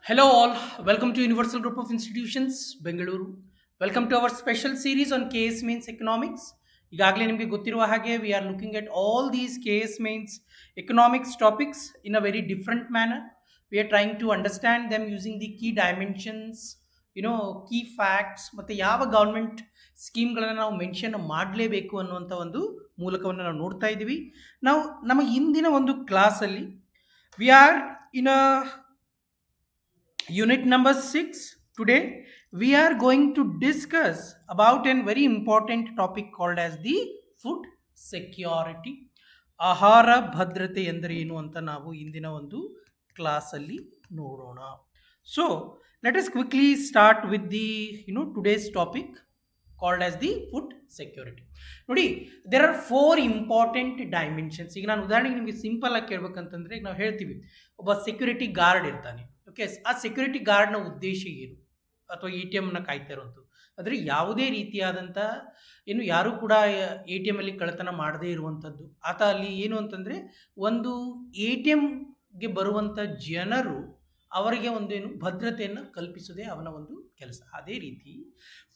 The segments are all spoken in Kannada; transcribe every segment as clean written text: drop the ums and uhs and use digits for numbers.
Hello, all. Welcome to Universal Group of Institutions, Bengaluru. Welcome to our special series on KS Mains Economics. ಈಗಾಗಲೇ ನಿಮಗೆ ಗೊತ್ತಿರುವ ಹಾಗೆ we are looking at all these K S mains economics topics in a very different manner. We are trying to understand them using the key dimensions, key facts, ಮತ್ತು ಯಾವ ಗೌರ್ಮೆಂಟ್ ಸ್ಕೀಮ್ಗಳನ್ನು ನಾವು ಮೆನ್ಷನ್ ಮಾಡಲೇಬೇಕು ಅನ್ನುವಂಥ ಒಂದು ಮೂಲಕವನ್ನು ನಾವು ನೋಡ್ತಾ ಇದ್ದೀವಿ. ನಾವು ನಮ್ಮ ಇಂದಿನ ಒಂದು ಕ್ಲಾಸಲ್ಲಿ we are in a unit number 6. Today we are going to discuss about a very important topic called as the food security. ಆಹಾರ ಭದ್ರತೆ ಎಂದರೆ ಏನು ಅಂತ ನಾವು ಇಂದಿನ ಒಂದು ಕ್ಲಾಸಲ್ಲಿ ನೋಡೋಣ. So let us quickly start with the today's topic called as the food security. ನೋಡಿ, there are four important dimensions. ಈಗ ನಾನು ಉದಾಹರಣೆಗೆ ನಿಮಗೆ ಸಿಂಪಲ್ ಆಗಿ ಕೇಳ್ಬೇಕಂತಂದ್ರೆ ಈಗ ನಾವು ಹೇಳ್ತೀವಿ ಒಬ್ಬ ಸೆಕ್ಯೂರಿಟಿ ಗಾರ್ಡ್ ಇರ್ತಾನೆ. ಓಕೆ, ಆ ಸೆಕ್ಯೂರಿಟಿ ಗಾರ್ಡ್ನ ಉದ್ದೇಶ ಏನು, ಅಥವಾ ಎ ಟಿ ಎಮ್ನ ಕಾಯ್ತಾ ಇರುವಂಥದ್ದು. ಅಂದರೆ ಯಾವುದೇ ರೀತಿಯಾದಂಥ ಯಾರೂ ಕೂಡ ಎ ಟಿ ಎಮಲ್ಲಿ ಕಳ್ಳತನ ಮಾಡದೇ ಇರುವಂಥದ್ದು. ಆತ ಅಲ್ಲಿ ಏನು ಅಂತಂದರೆ ಒಂದು ಎ ಟಿ ಎಮ್ಗೆ ಬರುವಂಥ ಜನರು ಅವರಿಗೆ ಭದ್ರತೆಯನ್ನು ಕಲ್ಪಿಸೋದೇ ಅವನ ಒಂದು ಕೆಲಸ. ಅದೇ ರೀತಿ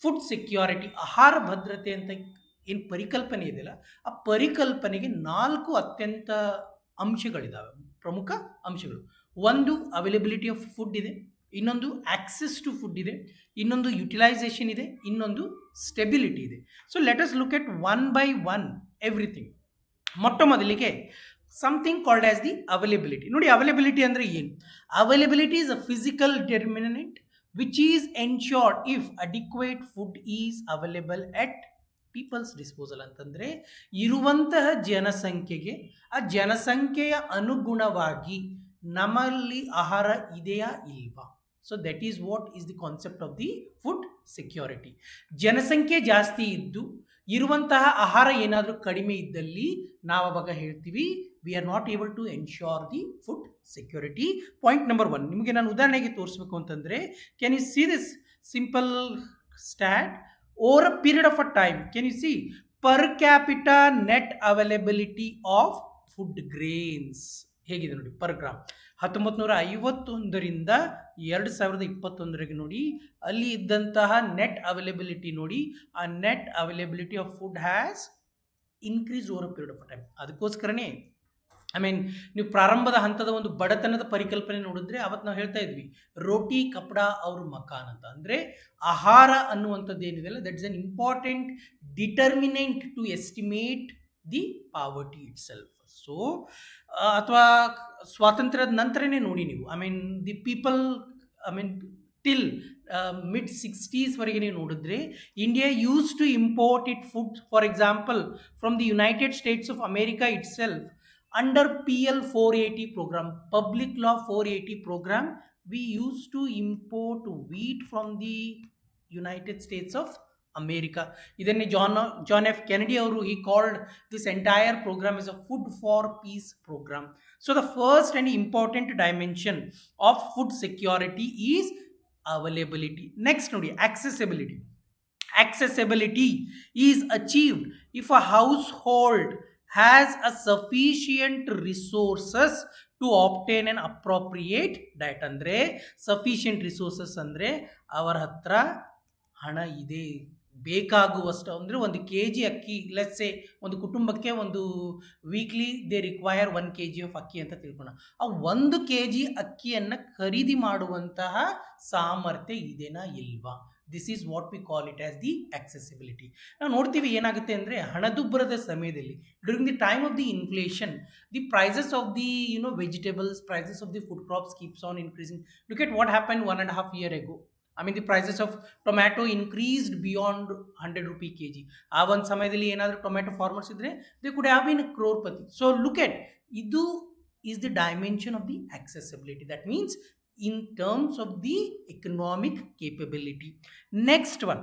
ಫುಡ್ ಸೆಕ್ಯೂರಿಟಿ, ಆಹಾರ ಭದ್ರತೆ ಅಂತ ಏನು ಪರಿಕಲ್ಪನೆ ಇದೆಯಲ್ಲ, ಆ ಪರಿಕಲ್ಪನೆಗೆ 4 ಅತ್ಯಂತ ಅಂಶಗಳಿದ್ದಾವೆ, ಪ್ರಮುಖ ಅಂಶಗಳು. ಒಂದು ಅವೈಲಬಿಲಿಟಿ ಆಫ್ ಫುಡ್ ಇದೆ, ಇನ್ನೊಂದು ಆಕ್ಸೆಸ್ ಟು ಫುಡ್ ಇದೆ, ಇನ್ನೊಂದು ಯುಟಿಲೈಸೇಷನ್ ಇದೆ, ಇನ್ನೊಂದು ಸ್ಟೆಬಿಲಿಟಿ ಇದೆ. So let us look at one by one everything. ಮೊಟ್ಟ ಮೊದಲಿಗೆ something called as the availability. ನೋಡಿ, ಅವೈಲಬಿಲಿಟಿ ಅಂದರೆ ಏನು? Availability is a physical determinant which is ensured if adequate food is available at people's disposal. ಅಂತಂದರೆ ಇರುವಂತಹ ಜನಸಂಖ್ಯೆಗೆ, ಆ ಜನಸಂಖ್ಯೆಯ ಅನುಗುಣವಾಗಿ ನಮ್ಮಲ್ಲಿ ಆಹಾರ ಇದೆಯಾ ಇಲ್ವಾ. So that is what is the concept of the food security. ಜನಸಂಖ್ಯೆ ಜಾಸ್ತಿ ಇದ್ದು ಇರುವಂತಹ ಆಹಾರ ಏನಾದರೂ ಕಡಿಮೆ ಇದ್ದಲ್ಲಿ ನಾವು ಅವಾಗ ಹೇಳ್ತೀವಿ we are not able to ensure the food security. Point number 1 ನಿಮಗೆ ನಾನು ಉದಾಹರಣೆಗೆ ತೋರಿಸ್ಬೇಕು ಅಂತಂದರೆ, can you see this simple stat over a period of a time. Can you see per capita net availability of food grains ಹೇಗಿದೆ ನೋಡಿ, ಪರ್ ಗ್ರಾಮ್. 1951ರಿಂದ 2021 ನೋಡಿ, ಅಲ್ಲಿ ಇದ್ದಂತಹ ನೆಟ್ ಅವೈಲಬಿಲಿಟಿ ನೋಡಿ, ಆ net availability of food has increase over period of time. ಅದಕ್ಕೋಸ್ಕರನೇ ನೀವು ಪ್ರಾರಂಭದ ಹಂತದ ಒಂದು ಬಡತನದ ಪರಿಕಲ್ಪನೆ ನೋಡಿದ್ರೆ ಅವತ್ತು ನಾವು ಹೇಳ್ತಾ ಇದ್ವಿ ರೋಟಿ ಕಪಡಾ ಅವ್ರ ಮಕಾನ್ ಅಂತ. ಅಂದರೆ ಆಹಾರ ಅನ್ನುವಂಥದ್ದು ಏನಿದೆಯಲ್ಲ, that is an important determinant to estimate the poverty itself. So ಅಥವಾ ಸ್ವಾತಂತ್ರ್ಯದ ನಂತರನೇ ನೋಡಿ ನೀವು, the people till mid 60s ವರೆಗೆ ನೀವು ನೋಡಿದ್ರೆ India use to import it food, for example from the United States of America itself. Under PL 480 program, Public Law 480 program, we used to import wheat from the United States of America. ಇದನ್ನೇ ಜಾನ್ ಎಫ್ ಕೆನಡಿ ಅವರು he called this entire program as a food for peace program. So the first and important dimension of food security is availability. Next ನೋಡಿ, accessibility. Accessibility is achieved if a household has a sufficient resources to obtain an appropriate diet. ಅಂದರೆ ಸಫಿಷಿಯಂಟ್ ರಿಸೋರ್ಸಸ್ ಅಂದರೆ ಅವರ ಹತ್ರ ಹಣ ಇದೆ, ಬೇಕಾಗುವಷ್ಟು. ಅಂದರೆ 1 kg ಅಕ್ಕಿ, ಲೆಟ್ಸ್ ಸೇ ಒಂದು ಕುಟುಂಬಕ್ಕೆ ಒಂದು weekly they require 1 kg of ಅಕ್ಕಿ ಅಂತ ತಿಳ್ಕೊಳ್ಳೋಣ. ಆ 1 kg ಅಕ್ಕಿಯನ್ನು ಖರೀದಿ ಮಾಡುವಂತಹ ಸಾಮರ್ಥ್ಯ ಇದೆನಾ ಇಲ್ವಾ? This is what we call it as the accessibility. ನಾವು ನೋಡ್ತೀವಿ ಏನಾಗುತ್ತೆ ಅಂದರೆ, ಹಣದುಬ್ಬರದ ಸಮಯದಲ್ಲಿ during the time of the inflation, the prices of the vegetables, prices of the food crops keeps on increasing. Look at what happen 1.5 year ago. The prices of tomato increased beyond 100 rupee kg. ಆ ಒಂದು ಸಮಯದಲ್ಲಿ ಏನಾದರೂ ಟೊಮ್ಯಾಟೊ ಫಾರ್ಮರ್ಸ್ ಇದ್ದರೆ they could have been crorepati. So look at, ಇದು is the dimension of the accessibility. That means in terms of the economic capability. Next one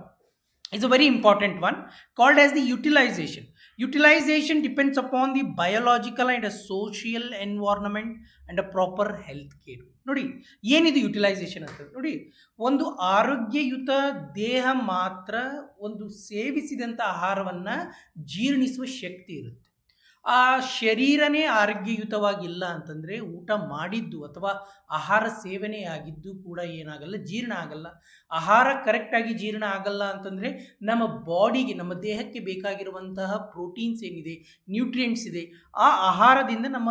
is a very important one called as the utilization. Utilization depends upon the biological and a social environment and a proper health care. ನೋಡಿ, ಏನಿದು ಯುಟಿಲೈಸೇಷನ್ ಅಂತ ನೋಡಿ, ಒಂದು ಆರೋಗ್ಯಯುತ ದೇಹ ಮಾತ್ರ ಒಂದು ಸೇವಿಸಿದಂಥ ಆಹಾರವನ್ನು ಜೀರ್ಣಿಸುವ ಶಕ್ತಿ ಇರುತ್ತೆ. ಆ ಶರೀರನೇ ಆರೋಗ್ಯಯುತವಾಗಿಲ್ಲ ಅಂತಂದರೆ ಊಟ ಮಾಡಿದ್ದು ಅಥವಾ ಆಹಾರ ಸೇವನೆ ಆಗಿದ್ದು ಕೂಡ ಏನಾಗಲ್ಲ, ಜೀರ್ಣ ಆಗಲ್ಲ. ಆಹಾರ ಕರೆಕ್ಟಾಗಿ ಜೀರ್ಣ ಆಗಲ್ಲ ಅಂತಂದರೆ ನಮ್ಮ ಬಾಡಿಗೆ, ನಮ್ಮ ದೇಹಕ್ಕೆ ಬೇಕಾಗಿರುವಂತಹ ಪ್ರೋಟೀನ್ಸ್ ಏನಿದೆ, ನ್ಯೂಟ್ರಿಯೆಂಟ್ಸ್ ಇದೆ, ಆ ಆಹಾರದಿಂದ ನಮ್ಮ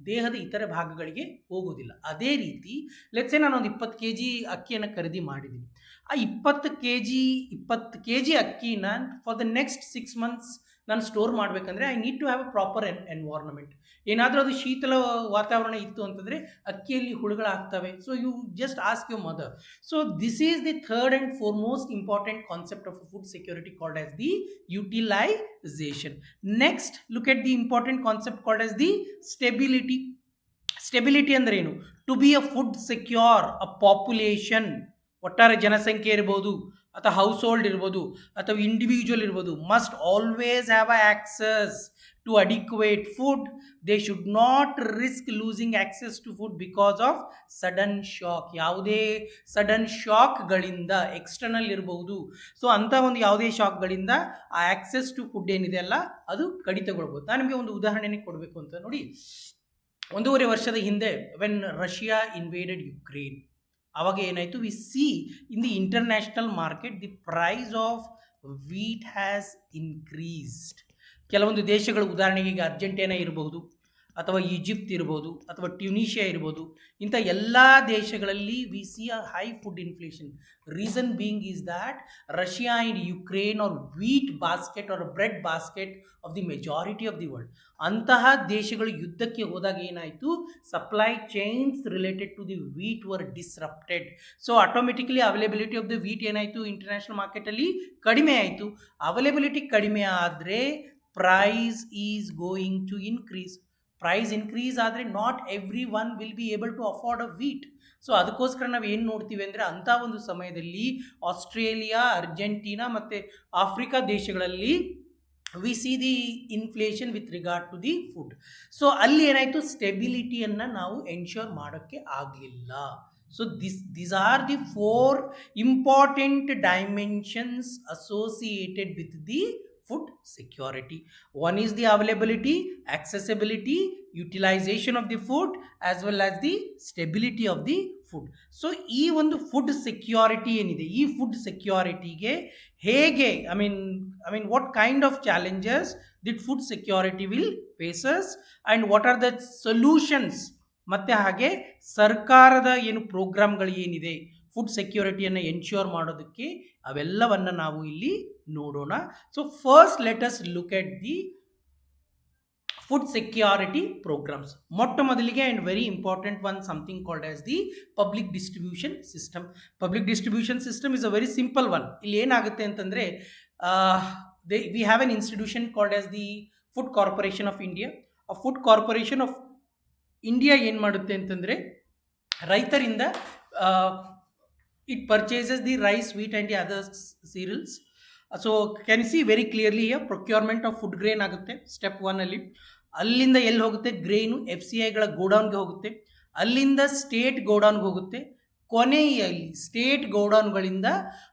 ದೇಹದ ಇತರೆ ಭಾಗಗಳಿಗೆ ಹೋಗೋದಿಲ್ಲ. ಅದೇ ರೀತಿ ಲೆಟ್ಸೆ ನಾನೊಂದು 20 ಕೆ ಜಿ ಅಕ್ಕಿಯನ್ನು ಖರೀದಿ ಮಾಡಿದ್ದೀನಿ. ಆ 20 ಕೆ ಜಿ ಅಕ್ಕಿನ ಫಾರ್ ದ ನೆಕ್ಸ್ಟ್ 6 ಮಂತ್ಸ್ ನಾನು ಸ್ಟೋರ್ ಮಾಡಬೇಕಂದ್ರೆ I need to have a proper environment. ಏನಾದರೂ ಅದು ಶೀತಲ ವಾತಾವರಣ ಇತ್ತು ಅಂತಂದರೆ ಅಕ್ಕಿಯಲ್ಲಿ ಹುಳುಗಳಾಗ್ತವೆ. So you just ask your mother. So this is the third and foremost important concept of food security called as the utilisation. Next look at the important concept called as the stability. Stability ಅಂದರೆ ಏನು? To be a food secure a population, ಒಟ್ಟಾರೆ ಜನಸಂಖ್ಯೆ ಇರ್ಬೋದು ಅಥವಾ ಹೌಸ್ ಹೋಲ್ಡ್ ಇರ್ಬೋದು ಅಥವಾ ಇಂಡಿವಿಜುವಲ್ ಇರ್ಬೋದು, must always have a access to adequate food. They should not risk losing access to food because of sudden shock. ಯಾವುದೇ ಸಡನ್ ಶಾಕ್ಗಳಿಂದ, ಎಕ್ಸ್ಟರ್ನಲ್ ಇರಬಹುದು, ಸೊ ಅಂಥ ಒಂದು ಯಾವುದೇ ಶಾಕ್ಗಳಿಂದ ಆ ಆಕ್ಸೆಸ್ ಟು ಫುಡ್ ಏನಿದೆ ಅಲ್ಲ ಅದು ಕಡಿತಗೊಳ್ಬೋದು. ನಾನು ನಿಮಗೆ ಒಂದು ಉದಾಹರಣೆನೇ ಕೊಡಬೇಕು ಅಂತ ನೋಡಿ. 1.5 ವರ್ಷದ ಹಿಂದೆ ವೆನ್ ರಷ್ಯಾ ಇನ್ವೇಡೆಡ್ ಯುಕ್ರೇನ್, ಆವಾಗ ಏನಾಯಿತು, we see in the international market the price of wheat has increased. ಕೆಲವೊಂದು ದೇಶಗಳು, ಉದಾಹರಣೆಗೆ ಈಗ ಅರ್ಜೆಂಟೈನಾ ಇರ್ಬೋದು ಅಥವಾ ಈಜಿಪ್ಟ್ ಇರ್ಬೋದು ಅಥವಾ ಟ್ಯುನೀಷಿಯಾ ಇರ್ಬೋದು, ಇಂಥ ಎಲ್ಲ ದೇಶಗಳಲ್ಲಿ we see a high food inflation. Reason being is that Russia and Ukraine are wheat basket or bread basket of the majority of the world. ಅಂತಹ ದೇಶಗಳು ಯುದ್ಧಕ್ಕೆ ಹೋದಾಗ ಏನಾಯಿತು, supply chains related to the wheat were disrupted. So automatically availability of the wheat ಏನಾಯಿತು, ಇಂಟರ್ನ್ಯಾಷನಲ್ ಮಾರ್ಕೆಟಲ್ಲಿ ಕಡಿಮೆ ಆಯಿತು. ಅವೈಲೇಬಿಲಿಟಿ ಕಡಿಮೆ ಆದರೆ price is going to increase. Price increase ಆದರೆ not everyone will be able to afford a wheat. So ಅದಕ್ಕೋಸ್ಕರ ನಾವು ಏನು ನೋಡ್ತೀವಿ ಅಂದರೆ, ಅಂಥ ಒಂದು ಸಮಯದಲ್ಲಿ ಆಸ್ಟ್ರೇಲಿಯಾ, ಅರ್ಜೆಂಟೀನಾ ಮತ್ತು ಆಫ್ರಿಕಾ ದೇಶಗಳಲ್ಲಿ we see the inflation with regard to the food. So ಅಲ್ಲಿ ಏನಾಯಿತು, ಸ್ಟೆಬಿಲಿಟಿಯನ್ನು ನಾವು ಎನ್ಶ್ಯೂರ್ ಮಾಡೋಕ್ಕೆ ಆಗಲಿಲ್ಲ. So these are the 4 important dimensions associated with the food security. One is the availability, accessibility, utilization of the food as well as the stability of the food. So ಈ ಒಂದು ಫುಡ್ ಸೆಕ್ಯೂರಿಟಿ ಏನಿದೆ, ಈ ಫುಡ್ ಸೆಕ್ಯೂರಿಟಿಗೆ ಹೇಗೆ I mean what kind of challenges that food security will faces and what are the solutions, ಮತ್ತು ಹಾಗೆ ಸರ್ಕಾರದ ಏನು ಪ್ರೋಗ್ರಾಮ್ಗಳು ಏನಿದೆ ಫುಡ್ ಸೆಕ್ಯೂರಿಟಿಯನ್ನು ಎನ್ಶ್ಯೂರ್ ಮಾಡೋದಕ್ಕೆ, ಅವೆಲ್ಲವನ್ನು ನಾವು ಇಲ್ಲಿ ನೋಡೋಣ. So first let us look at the food security programmes. ಮೊಟ್ಟ ಮೊದಲಿಗೆ and very important one, something called as the public distribution system. Public distribution system is a very simple one. ಇಲ್ಲಿ ಏನಾಗುತ್ತೆ ಅಂತಂದರೆ, we have an institution called as the food corporation of India. ಆ ಫುಡ್ ಕಾರ್ಪೊರೇಷನ್ ಆಫ್ ಇಂಡಿಯಾ ಏನು ಮಾಡುತ್ತೆ ಅಂತಂದರೆ, ರೈತರಿಂದ it purchases the rice, wheat and the other cereals. So can you see very clearly here, procurement of food grain ಆಗುತ್ತೆ ಸ್ಟೆಪ್ 1 ಅಲ್ಲಿ. ಅಲ್ಲಿಂದ ಎಲ್ಲಿ ಹೋಗುತ್ತೆ, ಗ್ರೇನು FCIಗಳ ಗೋಡೌನ್ಗೆ ಹೋಗುತ್ತೆ, ಅಲ್ಲಿಂದ ಸ್ಟೇಟ್ ಗೋಡೌನ್ಗೆ ಹೋಗುತ್ತೆ, ಕೊನೆಯಲ್ಲಿ ಸ್ಟೇಟ್ ಗೋಡೌನ್ಗಳಿಂದ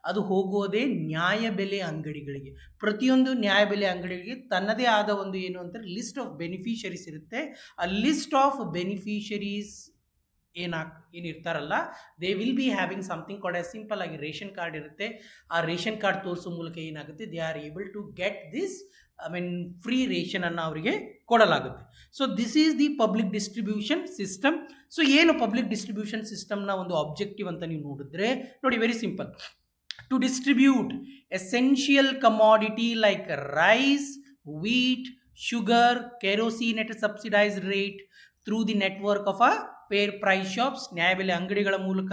ಅದು ಹೋಗೋದೇ ನ್ಯಾಯಬೆಲೆ ಅಂಗಡಿಗಳಿಗೆ. ಪ್ರತಿಯೊಂದು ನ್ಯಾಯಬೆಲೆ ಅಂಗಡಿಗಳಿಗೆ ತನ್ನದೇ ಆದ ಒಂದು ಏನು ಅಂತಾರೆ ಲಿಸ್ಟ್ ಆಫ್ ಬೆನಿಫಿಷರೀಸ್ ಇರುತ್ತೆ. ಆ ಲಿಸ್ಟ್ ಆಫ್ ಬೆನಿಫಿಷರೀಸ್ ಏನಿರ್ತಾರಲ್ಲ, they will be having something called as, simple ಆಗಿ ರೇಷನ್ ಕಾರ್ಡ್ ಇರುತ್ತೆ. ಆ ರೇಷನ್ ಕಾರ್ಡ್ ತೋರಿಸೋ ಮೂಲಕ ಏನಾಗುತ್ತೆ, they are able to get this free ರೇಷನನ್ನು ಅವರಿಗೆ ಕೊಡಲಾಗುತ್ತೆ. So this is the public distribution system. So ಏನು ಪಬ್ಲಿಕ್ ಡಿಸ್ಟ್ರಿಬ್ಯೂಷನ್ ಸಿಸ್ಟಮ್ನ ಒಂದು ಆಬ್ಜೆಕ್ಟಿವ್ ಅಂತ ನೀವು ನೋಡಿದ್ರೆ ನೋಡಿ, very simple. To distribute essential commodity like rice, wheat, sugar, kerosene at a subsidized rate through the network of a fair price shops, ನ್ಯಾಯಬೆಲೆ ಅಂಗಡಿಗಳ ಮೂಲಕ.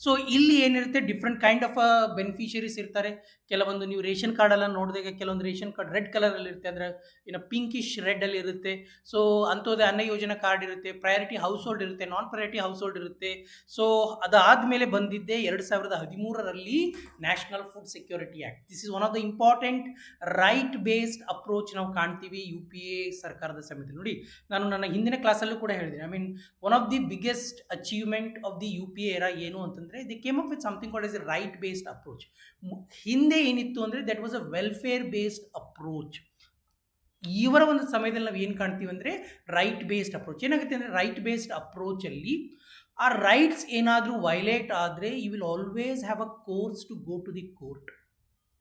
ಸೊ ಇಲ್ಲಿ ಏನಿರುತ್ತೆ, ಡಿಫ್ರೆಂಟ್ ಕೈಂಡ್ ಆಫ್ ಬೆನಿಫಿಷರೀಸ್ ಇರ್ತಾರೆ. ಕೆಲವೊಂದು ನೀವು ರೇಷನ್ ಕಾರ್ಡೆಲ್ಲ ನೋಡಿದಾಗ ಕೆಲವೊಂದು ರೇಷನ್ ಕಾರ್ಡ್ ರೆಡ್ ಕಲರಲ್ಲಿ ಇರುತ್ತೆ, ಅಂದರೆ ಇನ್ನು ಪಿಂಕಿಶ್ ರೆಡ್ಡಲ್ಲಿ ಇರುತ್ತೆ. ಸೊ ಅಂಥದ್ದೇ ಅನ್ನ ಯೋಜನಾ ಕಾರ್ಡ್ ಇರುತ್ತೆ, ಪ್ರಯಾರಿಟಿ ಹೌಸ್ ಹೋಲ್ಡ್ ಇರುತ್ತೆ, ನಾನ್ ಪ್ರಯಾರಿಟಿ ಹೌಸ್ ಹೋಲ್ಡ್ ಇರುತ್ತೆ. ಸೊ ಅದಾದಮೇಲೆ ಬಂದಿದ್ದೆ 2013ರಲ್ಲಿ national food security act. This is one of the important right based approach ನಾವು ಕಾಣ್ತೀವಿ UPA ಸರ್ಕಾರದ ಸಮಿತಿ. ನೋಡಿ, ನಾನು ನನ್ನ ಹಿಂದಿನ ಕ್ಲಾಸಲ್ಲೂ ಕೂಡ ಹೇಳಿದ್ದೀನಿ, one of the biggest achievement of the UPA era ಏನು ಅಂತಂದರೆ, they came up with something called as A right based approach. ಹಿಂದೆ ಏನಿತ್ತು ಅಂದರೆ, that was a welfare based approach. ಇವರ ಒಂದು ಸಮಯದಲ್ಲಿ ನಾವು ಏನು ಕಾಣ್ತೀವಿ ಅಂದರೆ ರೈಟ್ ಬೇಸ್ಡ್ ಅಪ್ರೋಚ್. ಏನಾಗುತ್ತೆ ಅಂದರೆ ರೈಟ್ ಬೇಸ್ಡ್ ಅಪ್ರೋಚಲ್ಲಿ ಆ ರೈಟ್ಸ್ ಏನಾದರೂ ವೈಲೇಟ್ ಆದರೆ you will always have a course to go to the court.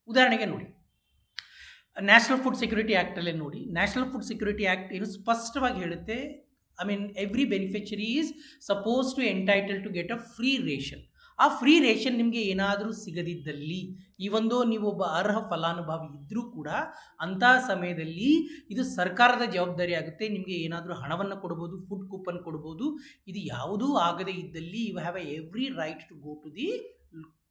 ಉದಾಹರಣೆಗೆ ನೋಡಿ, ನ್ಯಾಷನಲ್ ಫುಡ್ ಸೆಕ್ಯೂರಿಟಿ ಆ್ಯಕ್ಟಲ್ಲೇ ನೋಡಿ, ನ್ಯಾಷನಲ್ ಫುಡ್ ಸೆಕ್ಯೂರಿಟಿ ಆ್ಯಕ್ಟ್ ಏನು ಸ್ಪಷ್ಟವಾಗಿ ಹೇಳುತ್ತೆ, I mean every beneficiary is suppose to entitle to get a free ration. ಆ ಫ್ರೀ ರೇಷನ್ ನಿಮಗೆ ಏನಾದರೂ ಸಿಗದಿದ್ದಲ್ಲಿ, ಇವೊಂದು ನೀವು ಒಬ್ಬ ಅರ್ಹ ಫಲಾನುಭವಿ ಇದ್ದರೂ ಕೂಡ ಅಂತಹ ಸಮಯದಲ್ಲಿ ಇದು ಸರ್ಕಾರದ ಜವಾಬ್ದಾರಿ ಆಗುತ್ತೆ. ನಿಮಗೆ ಏನಾದರೂ ಹಣವನ್ನು ಕೊಡ್ಬೋದು, ಫುಡ್ ಕೂಪನ್ ಕೊಡ್ಬೋದು. ಇದು ಯಾವುದೂ ಆಗದೇ ಇದ್ದಲ್ಲಿ you have a every right to go to the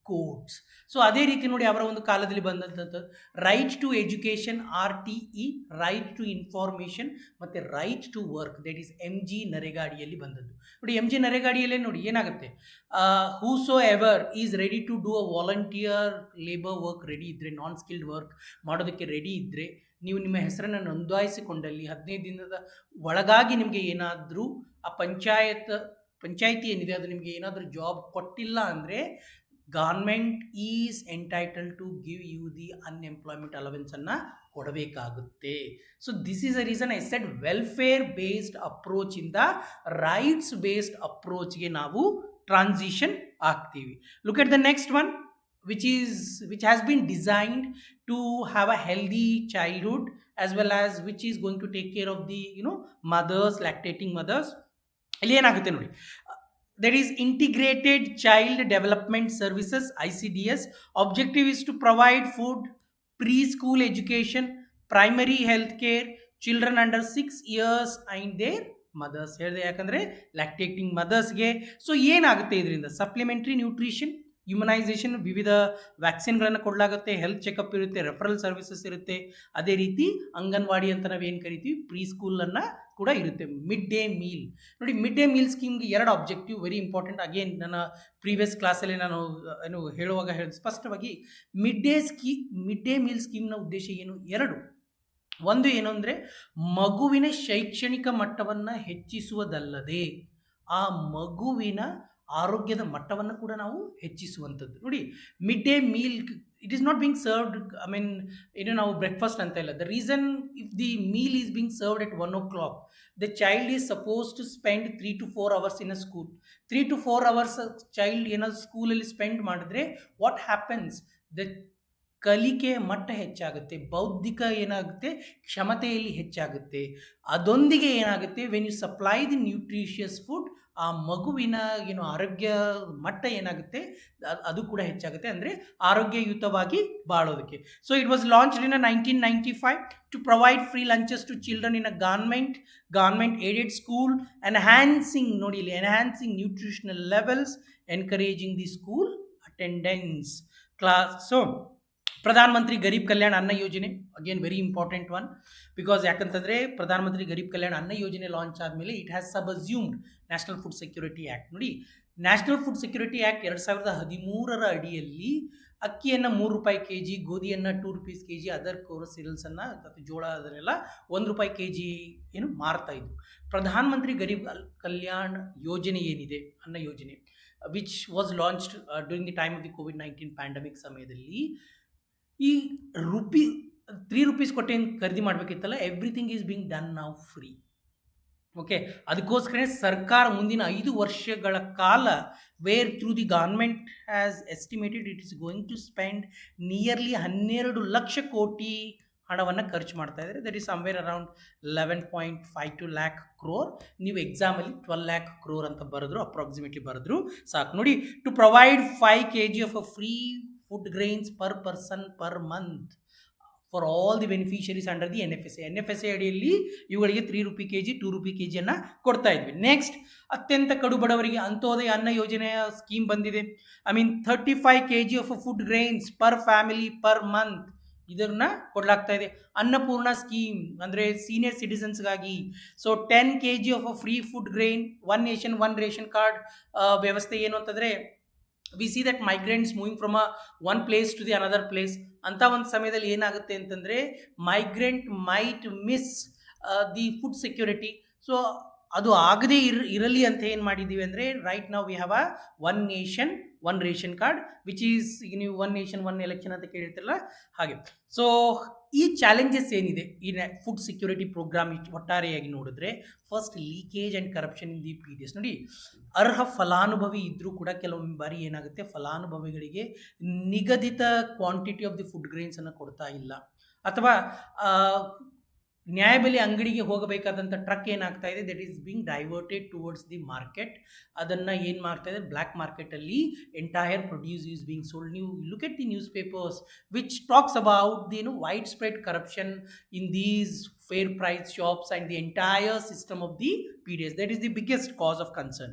courts. So ಅದೇ ರೀತಿ ನೋಡಿ, ಅವರ ಒಂದು ಕಾಲದಲ್ಲಿ ಬಂದಂಥದ್ದು right to education RTE, right to information ಮತ್ತು right to work, that is MG NREGA ಅಡಿಯಲ್ಲಿ ಬಂದದ್ದು. ನೋಡಿ MG ನರೇಗಾ ಅಡಿಯಲ್ಲೇ ನೋಡಿ ಏನಾಗುತ್ತೆ, whosoever is ready to do a volunteer labour work ready ಇದ್ದರೆ, ನಾನ್ ಸ್ಕಿಲ್ಡ್ ವರ್ಕ್ ಮಾಡೋದಕ್ಕೆ ರೆಡಿ ಇದ್ದರೆ, ನೀವು ನಿಮ್ಮ ಹೆಸರನ್ನು ನೋಂದಾಯಿಸಿಕೊಂಡಲ್ಲಿ 15 ದಿನದ ಒಳಗಾಗಿ ನಿಮಗೆ ಏನಾದರೂ ಆ ಪಂಚಾಯಿತಿ ಏನಿದೆ ಅದು ನಿಮಗೆ ಏನಾದರೂ ಜಾಬ್ ಕೊಟ್ಟಿಲ್ಲ ಅಂದರೆ government is entitle to give you the unemployment ಅಲವೆನ್ಸನ್ನು ಕೊಡಬೇಕಾಗುತ್ತೆ. So this is a reason I said welfare based ಅಪ್ರೋಚಿಂದ ರೈಟ್ಸ್ ಬೇಸ್ಡ್ ಅಪ್ರೋಚ್ಗೆ ನಾವು ಟ್ರಾನ್ಸಿಷನ್ ಆಗ್ತೀವಿ. Look at the next one, which has been designed to have a healthy childhood as well as which is going to take care of the mothers, lactating mothers. ಇಲ್ಲಿ ಏನಾಗುತ್ತೆ ನೋಡಿ, that is integrated child development services, ICDS. Objective is to provide food, preschool education, primary health care, children under 6 years and their mothers. ಹೇಳಿದೆ ಯಾಕಂದರೆ ಲ್ಯಾಕ್ಟೇಟಿಂಗ್ ಮದರ್ಸ್ಗೆ. ಸೊ ಏನಾಗುತ್ತೆ ಇದರಿಂದ, ಸಪ್ಲಿಮೆಂಟ್ರಿ ನ್ಯೂಟ್ರಿಷನ್, ಇಮ್ಯುನೈಸೇಷನ್, ವಿವಿಧ ವ್ಯಾಕ್ಸಿನ್ಗಳನ್ನು ಕೊಡಲಾಗುತ್ತೆ, ಹೆಲ್ತ್ ಚೆಕಪ್ ಇರುತ್ತೆ, ರೆಫರಲ್ ಸರ್ವಿಸಸ್ ಇರುತ್ತೆ. ಅದೇ ರೀತಿ ಅಂಗನವಾಡಿ ಅಂತ ನಾವೇನು ಕರಿತೀವಿ, ಪ್ರೀ ಸ್ಕೂಲನ್ನು ಕೂಡ ಇರುತ್ತೆ. ಮಿಡ್ ಡೇ ಮೀಲ್ ನೋಡಿ, ಮಿಡ್ ಡೇ ಮೀಲ್ ಸ್ಕೀಮ್ಗೆ 2 ಆಬ್ಜೆಕ್ಟಿವ್ ವೆರಿ ಇಂಪಾರ್ಟೆಂಟ್. ಅಗೇನ್ ನನ್ನ ಪ್ರೀವಿಯಸ್ ಕ್ಲಾಸಲ್ಲಿ ನಾನು ಹೇಳುವಾಗ ಹೇಳಿದೆ ಸ್ಪಷ್ಟವಾಗಿ, ಮಿಡ್ ಡೇ ಮೀಲ್ ಸ್ಕೀಮ್ನ ಉದ್ದೇಶ ಏನು, 2. ಒಂದು ಏನು ಅಂದರೆ ಮಗುವಿನ ಶೈಕ್ಷಣಿಕ ಮಟ್ಟವನ್ನು ಹೆಚ್ಚಿಸುವುದಲ್ಲದೆ ಆ ಮಗುವಿನ ಆರೋಗ್ಯದ ಮಟ್ಟವನ್ನು ಕೂಡ ನಾವು ಹೆಚ್ಚಿಸುವಂಥದ್ದು. ನೋಡಿ, mid day meal it is not being served, I mean ನಾವು ಬ್ರೇಕ್ಫಾಸ್ಟ್ ಅಂತ ಇಲ್ಲ. The reason, if the meal is being served at 1 o'clock, the child is suppose to spend 3 to 4 hours in a school. 3 to 4 hours child ಏನಾದ್ರು ಸ್ಕೂಲಲ್ಲಿ ಸ್ಪೆಂಡ್ ಮಾಡಿದ್ರೆ ವಾಟ್ ಹ್ಯಾಪನ್ಸ್, ದ ಕಲಿಕೆಯ ಮಟ್ಟ ಹೆಚ್ಚಾಗುತ್ತೆ, ಬೌದ್ಧಿಕ ಏನಾಗುತ್ತೆ, ಕ್ಷಮತೆಯಲ್ಲಿ ಹೆಚ್ಚಾಗುತ್ತೆ. ಅದೊಂದಿಗೆ ಏನಾಗುತ್ತೆ, when you supply the nutritious food, ಆ ಮಗುವಿನ ಆರೋಗ್ಯ ಮಟ್ಟ ಏನಾಗುತ್ತೆ ಅದು ಕೂಡ ಹೆಚ್ಚಾಗುತ್ತೆ, ಅಂದರೆ ಆರೋಗ್ಯಯುತವಾಗಿ ಬಾಳೋದಕ್ಕೆ. So it was launched in 1995 to provide free lunches to children in a government aided school, enhancing ನೋಡಿ ಇಲ್ಲಿ, enhancing nutritional levels, encouraging the school attendance class. So Pradhan Mantri Garib Kalyan Anna Yojana, again very important one, because ಯಾಕಂತಂದರೆ ಪ್ರಧಾನ ಮಂತ್ರಿ ಗರೀಬ್ ಕಲ್ಯಾಣ ಅನ್ನ ಯೋಜನೆ ಲಾಂಚ್ ಆದಮೇಲೆ it has subsumed national food security act. ನೋಡಿ, ನ್ಯಾಷನಲ್ ಫುಡ್ ಸೆಕ್ಯೂರಿಟಿ ಆ್ಯಕ್ಟ್ 2013ರ ಅಡಿಯಲ್ಲಿ ಅಕ್ಕಿಯನ್ನು ₹3 kg, ಗೋಧಿಯನ್ನು ₹2 kg, ಅದರ್ ಕೋರ್ ಸೀರಿಯಲ್ಸನ್ನು ಅಥವಾ ಜೋಳ ಅದನ್ನೆಲ್ಲ ₹1 kg ಮಾರ್ತಾಯಿದ್ರು. ಪ್ರಧಾನ ಮಂತ್ರಿ ಗರೀಬ್ ಕಲ್ಯಾಣ್ ಯೋಜನೆ ಏನಿದೆ, ಅನ್ನ ಯೋಜನೆ, which was launched during the time of the ಕೋವಿಡ್-19 ಪ್ಯಾಂಡಮಿಕ್ ಸಮಯದಲ್ಲಿ, ಈ ₹3 ಕೊಟ್ಟು ಏನು ಖರೀದಿ ಮಾಡಬೇಕಿತ್ತಲ್ಲ, everything is being done now free. Okay, ಅದಕ್ಕೋಸ್ಕರ ಸರ್ಕಾರ ಮುಂದಿನ 5 ವರ್ಷಗಳ ಕಾಲ, where through the government has estimated it is going to spend nearly 12 lakh ಕೋಟಿ ಹಣವನ್ನು ಖರ್ಚು ಮಾಡ್ತಾ ಇದ್ದಾರೆ. That is somewhere around 11.52 lakh crore. ನೀವು ಎಕ್ಸಾಮಲ್ಲಿ 12 lakh crore ಅಂತ ಬರೆದ್ರು, ಅಪ್ರಾಕ್ಸಿಮೇಟ್ಲಿ ಬರೆದ್ರು ಸಾಕು. ನೋಡಿ, to provide 5 kg of a free food grains per person per month for all the beneficiaries under the NFSA ಅಡಿಯಲ್ಲಿ ಇವುಗಳಿಗೆ ₹3 kg, ₹2 kg ಕೊಡ್ತಾ ಇದ್ವಿ. ನೆಕ್ಸ್ಟ್, ಅತ್ಯಂತ ಕಡು ಬಡವರಿಗೆ ಅಂತ್ಯೋದಯ ಅನ್ನ ಯೋಜನೆಯ ಸ್ಕೀಮ್ ಬಂದಿದೆ. I mean 35 kg of food grains per family per month ಇದನ್ನು ಕೊಡಲಾಗ್ತಾ ಇದೆ. ಅನ್ನಪೂರ್ಣ ಸ್ಕೀಮ್ ಅಂದರೆ ಸೀನಿಯರ್ ಸಿಟಿಸನ್ಸ್ಗಾಗಿ. So 10 kg of a free food grain, 1 nation 1 ration card ವ್ಯವಸ್ಥೆ. ಏನು ಅಂತಂದರೆ, we see that migrants moving from one place to the another place. ಅಂಥ ಒಂದು ಸಮಯದಲ್ಲಿ ಏನಾಗುತ್ತೆ ಅಂತಂದರೆ, migrant might miss the food security. So ಅದು ಆಗದೇ ಇರಲಿ ಅಂತ ಏನು ಮಾಡಿದ್ದೀವಿ ಅಂದರೆ ರೈಟ್ ನಾವು we have a one nation one ration card which is ಈಗ ನೀವು ಒನ್ ನೇಷನ್ ಒನ್ ಎಲೆಕ್ಷನ್ ಅಂತ ಕೇಳಿರ್ತಿರಲ್ಲ ಹಾಗೆ. ಸೊ ಈ ಚಾಲೆಂಜಸ್ ಏನಿದೆ ಈ ಫುಡ್ ಸೆಕ್ಯೂರಿಟಿ ಪ್ರೋಗ್ರಾಮ್ ಒಟ್ಟಾರೆಯಾಗಿ ನೋಡಿದ್ರೆ, first leakage and corruption in the PDS ನೋಡಿ. ಅರ್ಹ ಫಲಾನುಭವಿ ಇದ್ದರೂ ಕೂಡ ಕೆಲವೊಂದು ಬಾರಿ ಏನಾಗುತ್ತೆ, ಫಲಾನುಭವಿಗಳಿಗೆ ನಿಗದಿತ ಕ್ವಾಂಟಿಟಿ ಆಫ್ ದಿ ಫುಡ್ ಗ್ರೇನ್ಸನ್ನು ಕೊಡ್ತಾ ಇಲ್ಲ, ಅಥವಾ ನ್ಯಾಯಬೆಲೆ ಅಂಗಡಿಗೆ ಹೋಗಬೇಕಾದಂಥ ಟ್ರಕ್ ಏನಾಗ್ತಾ ಇದೆ, that is being diverted towards the market. ಅದನ್ನು ಏನು ಮಾಡ್ತಾ ಇದೆ, ಬ್ಲ್ಯಾಕ್ ಮಾರ್ಕೆಟಲ್ಲಿ entire produce is being sold. ನೀವು look at the newspapers which talks about the widespread corruption in these fair price shops and the entire system of the PDS. That is the biggest cause of concern.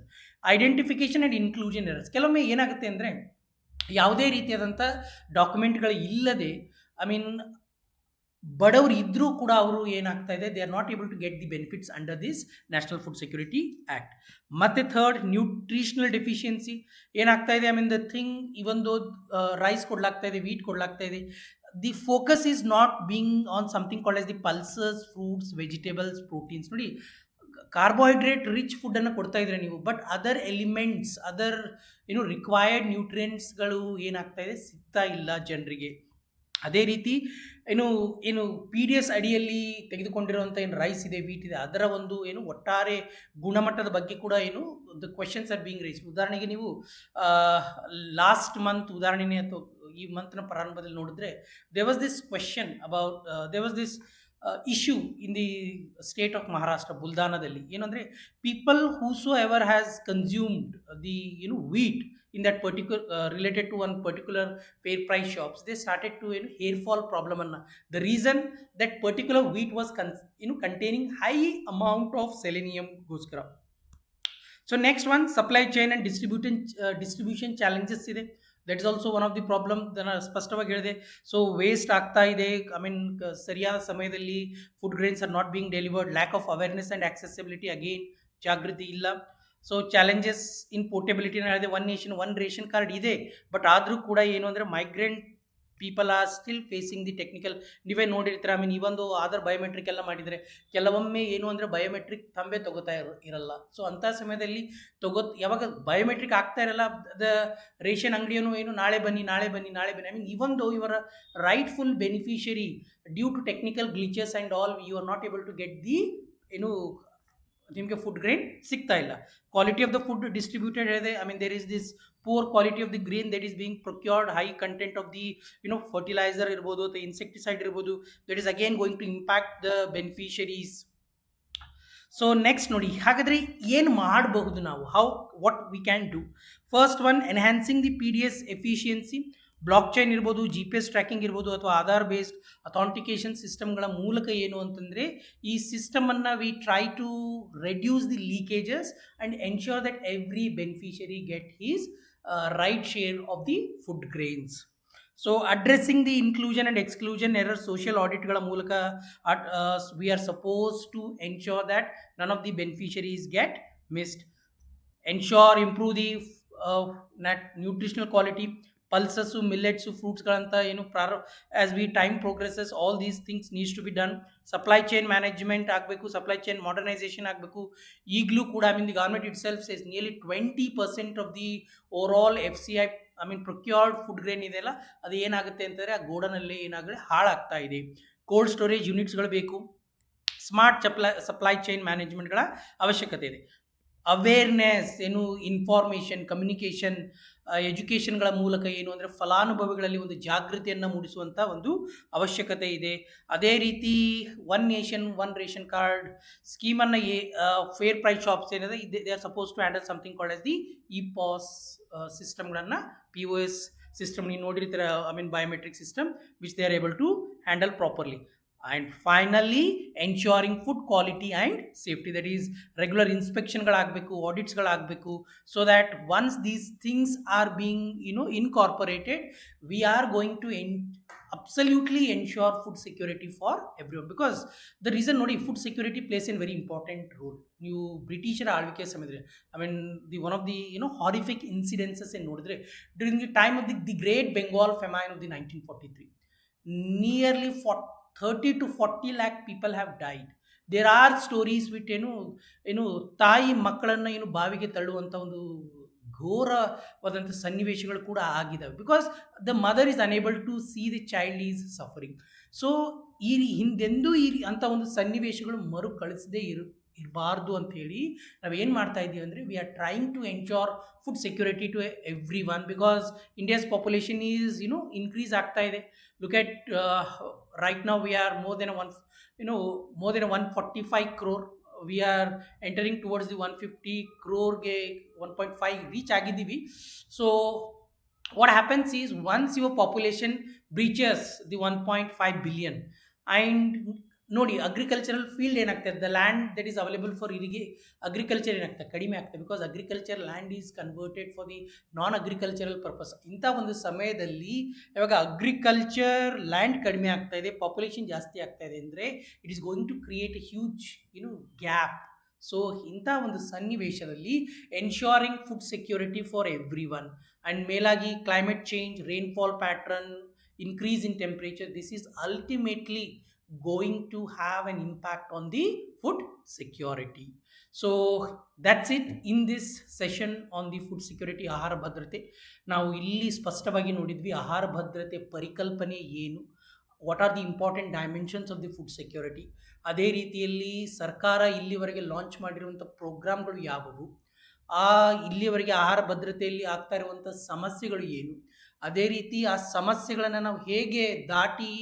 Identification and inclusion errors. ಕೆಲವೊಮ್ಮೆ ಏನಾಗುತ್ತೆ ಅಂದರೆ, ಯಾವುದೇ ರೀತಿಯಾದಂಥ ಡಾಕ್ಯುಮೆಂಟ್ಗಳು ಇಲ್ಲದೆ, ಐ ಮೀನ್ ಬಡವರು ಇದ್ದರೂ ಕೂಡ ಅವರು ಏನಾಗ್ತಾ ಇದೆ, they are not able to get the benefits under this national food security act. ಮತ್ತು ಥರ್ಡ್, ನ್ಯೂಟ್ರಿಷನಲ್ ಡೆಫಿಷಿಯನ್ಸಿ ಏನಾಗ್ತಾ ಇದೆ. ಐ ಮೀನ್ ದ ಥಿಂಗ್, ಇವೊಂದು ರೈಸ್ ಕೊಡಲಾಗ್ತಾ ಇದೆ, ವೀಟ್ ಕೊಡಲಾಗ್ತಾ ಇದೆ, the focus is not being on something called as the pulses, fruits, vegetables, proteins. ನೋಡಿ, ಕಾರ್ಬೋಹೈಡ್ರೇಟ್ ರಿಚ್ ಫುಡ್ಡನ್ನು ಕೊಡ್ತಾ ಇದ್ರೆ ನೀವು, but other elements, other required ನ್ಯೂಟ್ರಿಯೆಂಟ್ಸ್ಗಳು ಏನಾಗ್ತಾ ಇದೆ, ಸಿಗ್ತಾ ಇಲ್ಲ ಜನರಿಗೆ. ಅದೇ ರೀತಿ ಏನು PDS ಅಡಿಯಲ್ಲಿ ತೆಗೆದುಕೊಂಡಿರುವಂಥ ಏನು ರೈಸ್ ಇದೆ, ವೀಟ್ ಇದೆ, ಅದರ ಒಂದು ಒಟ್ಟಾರೆ ಗುಣಮಟ್ಟದ ಬಗ್ಗೆ ಕೂಡ the questions are being raise. ಉದಾಹರಣೆಗೆ ನೀವು ಲಾಸ್ಟ್ ಮಂತ್ ಉದಾಹರಣೆನೇ, ಅಥವಾ ಈ ಮಂತ್ನ ಪ್ರಾರಂಭದಲ್ಲಿ ನೋಡಿದ್ರೆ, there was this question about there was this issue in the state of Maharashtra, ಬುಲ್ದಾನದಲ್ಲಿ. ಏನಂದರೆ, people whosoever has consumed the wheat in that particular related to one particular fair price shops, they started to hair fall problem anna. The reason that particular wheat was containing high amount of selenium goskara. So next one, supply chain and distribution challenges ಇದೆ. That is also one of the problem. ನಾನು ಸ್ಪಷ್ಟವಾಗಿ ಹೇಳಿದೆ. ಸೊ ವೇಸ್ಟ್ ಆಗ್ತಾ ಇದೆ, ಐ ಮೀನ್ ಸರಿಯಾದ ಸಮಯದಲ್ಲಿ food grains are not being delivered, lack of awareness and accessibility, again ಜಾಗೃತಿ ಇಲ್ಲ. ಸೊ ಚಾಲೆಂಜಸ್ ಇನ್ ಪೋರ್ಟೆಬಿಲಿಟಿ ಹೇಳಿದೆ. One nation one ration card ಇದೆ, ಬಟ್ ಆದರೂ ಕೂಡ ಏನು ಅಂದರೆ migrant people are still facing the technical. ನೀವೇ ನೋಡಿರ್ತೀರ, ಐ ಮೀನ್ ಇವೊಂದು ಆಧಾರ್ ಬಯೋಮೆಟ್ರಿಕ್ ಎಲ್ಲ ಮಾಡಿದರೆ ಕೆಲವೊಮ್ಮೆ ಏನು ಅಂದರೆ ಬಯೋಮೆಟ್ರಿಕ್ ತಂಬೆ ತೊಗೋತಾ ಇರಲ್ಲ. ಸೊ ಅಂಥ ಸಮಯದಲ್ಲಿ ಯಾವಾಗ ಬಯೋಮೆಟ್ರಿಕ್ ಆಗ್ತಾ ಇರಲ್ಲ, ದ ರೇಷನ್ ಅಂಗಡಿಯನ್ನು ನಾಳೆ ಬನ್ನಿ ಐ ಮೀನ್ ಇವೊಂದು ಇವರ rightful beneficiary due to technical glitches and all, you are not able to get the ನಿಮಗೆ ಫುಡ್ ಗ್ರೇನ್ ಸಿಗ್ತಾ ಇಲ್ಲ. Quality of the food distributed ಇದೆ. I mean there is this poor quality of the grain that is being procured, high content of the fertiliser ಇರ್ಬೋದು ಅಥವಾ ಇನ್ಸೆಕ್ಟಿಸೈಡ್ ಇರ್ಬೋದು, that is again going to impact the beneficiaries. So next ನೋಡಿ, ಹಾಗಾದರೆ ಏನು ಮಾಡಬಹುದು ನಾವು, what we can do. First one, enhancing the PDS efficiency. Block chain ಇರ್ಬೋದು, GPS ಟ್ರ್ಯಾಕಿಂಗ್ ಇರ್ಬೋದು, ಅಥವಾ ಆಧಾರ್ ಬೇಸ್ಡ್ ಅಥಾಂಟಿಕೇಶನ್ ಸಿಸ್ಟಮ್ಗಳ ಮೂಲಕ ಏನು ಅಂತಂದರೆ, ಈ ಸಿಸ್ಟಮನ್ನು we try to reduce the leakages and ensure that every beneficiary get his right share of the food grains. So addressing the inclusion and exclusion error, social ಆಡಿಟ್ಗಳ ಮೂಲಕ we are suppose to ensure that none of the beneficiaries get missed. Ensure improve the nutritional quality. Pulses, millets, ಫ್ರೂಟ್ಸ್ಗಳಂತ as we time progresses, all these things needs to be done. Supply chain management ಆಗಬೇಕು, ಸಪ್ಲೈ ಚೈನ್ ಮಾಡರ್ನೈಸೇಷನ್ ಆಗಬೇಕು. ಈಗಲೂ ಕೂಡ I mean the government itself says nearly 20% of the overall FCI I mean procured food grain ಇದೆಯಲ್ಲ, ಅದು ಏನಾಗುತ್ತೆ ಅಂತಂದರೆ ಆ ಗೋಡನಲ್ಲಿ ಏನಾಗಲಿ ಹಾಳಾಗ್ತಾ ಇದೆ. ಕೋಲ್ಡ್ ಸ್ಟೋರೇಜ್ ಯೂನಿಟ್ಸ್ಗಳು ಬೇಕು. ಸ್ಮಾರ್ಟ್ ಸಪ್ಲೈ ಚೈನ್ ಮ್ಯಾನೇಜ್ಮೆಂಟ್ಗಳ ಅವಶ್ಯಕತೆ ಇದೆ. ಅವೇರ್ನೆಸ್, ಇನ್ಫಾರ್ಮೇಷನ್, ಕಮ್ಯುನಿಕೇಷನ್, ಎಜುಕೇಷನ್ಗಳ ಮೂಲಕ ಅಂದರೆ ಫಲಾನುಭವಿಗಳಲ್ಲಿ ಒಂದು ಜಾಗೃತಿಯನ್ನು ಮೂಡಿಸುವಂಥ ಒಂದು ಅವಶ್ಯಕತೆ ಇದೆ. ಅದೇ ರೀತಿ one nation one ration card ಸ್ಕೀಮನ್ನು ಫೇರ್ ಪ್ರೈಸ್ ಶಾಪ್ಸ್ ಏನಿದೆ, they are suppose to handle something called as the POS ಸಿಸ್ಟಮ್ಗಳನ್ನು, POS ಸಿಸ್ಟಮ್ ನೀವು ನೋಡಿರ್ತೀರ, I mean biometric system which they are able to handle properly. And finally, ensuring food quality and safety, that is regular inspection-ಗಳಾಗಬೇಕು, audits-ಗಳಾಗಬೇಕು, so that once these things are being incorporated, we are going to absolutely ensure food security for everyone. Because the reason ನೋಡಿ, food security plays a very important role. ನೀವು ಬ್ರಿಟಿಷರ ಆಳ್ವಿಕೆ ಸಮಯದಲ್ಲಿ, I mean one of the horrific incidences ನೋಡಿದ್ರೆ, during the time of the Great Bengal Famine of the 1943, nearly 30 to 40 lakh people have died. There are stories with ಏನು ತಾಯಿ ಮಕ್ಕಳನ್ನು ಬಾವಿಗೆ ತಳ್ಳುವಂಥ ಒಂದು ಘೋರವಾದಂಥ ಸನ್ನಿವೇಶಗಳು ಕೂಡ ಆಗಿದ್ದಾವೆ. Because the mother is unable to see the child is suffering. So ಹಿಂದೆಂದೂ ಅಂಥ ಒಂದು ಸನ್ನಿವೇಶಗಳು ಮರುಕಳಿಸದೇ ಇರಬಾರ್ದು ಅಂತ ಹೇಳಿ ನಾವೇನು ಮಾಡ್ತಾ ಇದ್ದೀವಿ ಅಂದರೆ, we are trying to ensure food security to every one, because ಇಂಡಿಯಾಸ್ ಪಾಪ್ಯುಲೇಷನ್ ಈಸ್ ಇನ್ಕ್ರೀಸ್ ಆಗ್ತಾ ಇದೆ. Look at right now we are more than 145 crore. We are entering towards the 150 crore ಗೆ 1.5 ರೀಚ್ ಆಗಿದ್ದೀವಿ. So what happens is, once your population breaches the 1.5 billion, and ನೋಡಿ ಅಗ್ರಿಕಲ್ಚರಲ್ ಫೀಲ್ಡ್ ಏನಾಗ್ತದೆ, the land that is available for agriculture ಏನಾಗ್ತದೆ, ಕಡಿಮೆ ಆಗ್ತದೆ. Because agriculture land is converted for the non agricultural purpose. ಇಂಥ ಒಂದು ಸಮಯದಲ್ಲಿ ಇವಾಗ ಅಗ್ರಿಕಲ್ಚರ್ ಲ್ಯಾಂಡ್ ಕಡಿಮೆ ಆಗ್ತಾ ಇದೆ, ಪಾಪ್ಯುಲೇಷನ್ ಜಾಸ್ತಿ ಆಗ್ತಾ ಇದೆ ಅಂದರೆ, it is going to create a huge gap. So ಇಂಥ ಒಂದು ಸನ್ನಿವೇಶದಲ್ಲಿ ensuring food security for everyone, and ಮೇಲಾಗಿ climate change, rainfall pattern, increase in temperature, this is ultimately going to have an impact on the food security. So that's it in this session on the food security, ಆಹಾರ ಭದ್ರತೆ. ನಾವು ಇಲ್ಲಿ ಸ್ಪಷ್ಟವಾಗಿ ನೋಡಿದ್ವಿ ಆಹಾರ ಭದ್ರತೆ ಪರಿಕಲ್ಪನೆ ಏನು, what are the important dimensions of the food security. ಅದೇ ರೀತಿಯಲ್ಲಿ ಸರ್ಕಾರ ಇಲ್ಲಿವರೆಗೆ ಲಾಂಚ್ ಮಾಡಿರುವಂಥ ಪ್ರೋಗ್ರಾಮ್ಗಳು ಯಾವುವು, ಇಲ್ಲಿವರೆಗೆ ಆಹಾರ ಭದ್ರತೆಯಲ್ಲಿ ಆಗ್ತಾ ಇರುವಂಥ ಸಮಸ್ಯೆಗಳು ಏನು, ಅದೇ ರೀತಿ ಆ ಸಮಸ್ಯೆಗಳನ್ನು ನಾವು ಹೇಗೆ ದಾಟಿ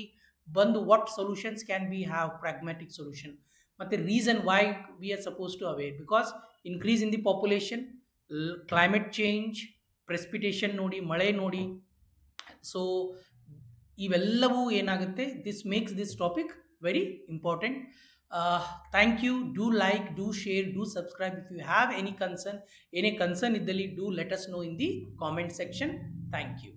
ಬಂದು what solutions can we have, pragmatic solution, ಮತ್ತು reason why we are suppose to aware. Because increase in the population, climate change, precipitation ನೋಡಿ, ಮಳೆ ನೋಡಿ, ಸೊ ಇವೆಲ್ಲವೂ ಏನಾಗುತ್ತೆ, this makes this topic very important. Thank you. Do like, do share, do subscribe. If you have any concern ಇದ್ದಲ್ಲಿ, do let us know in the comment section. Thank you.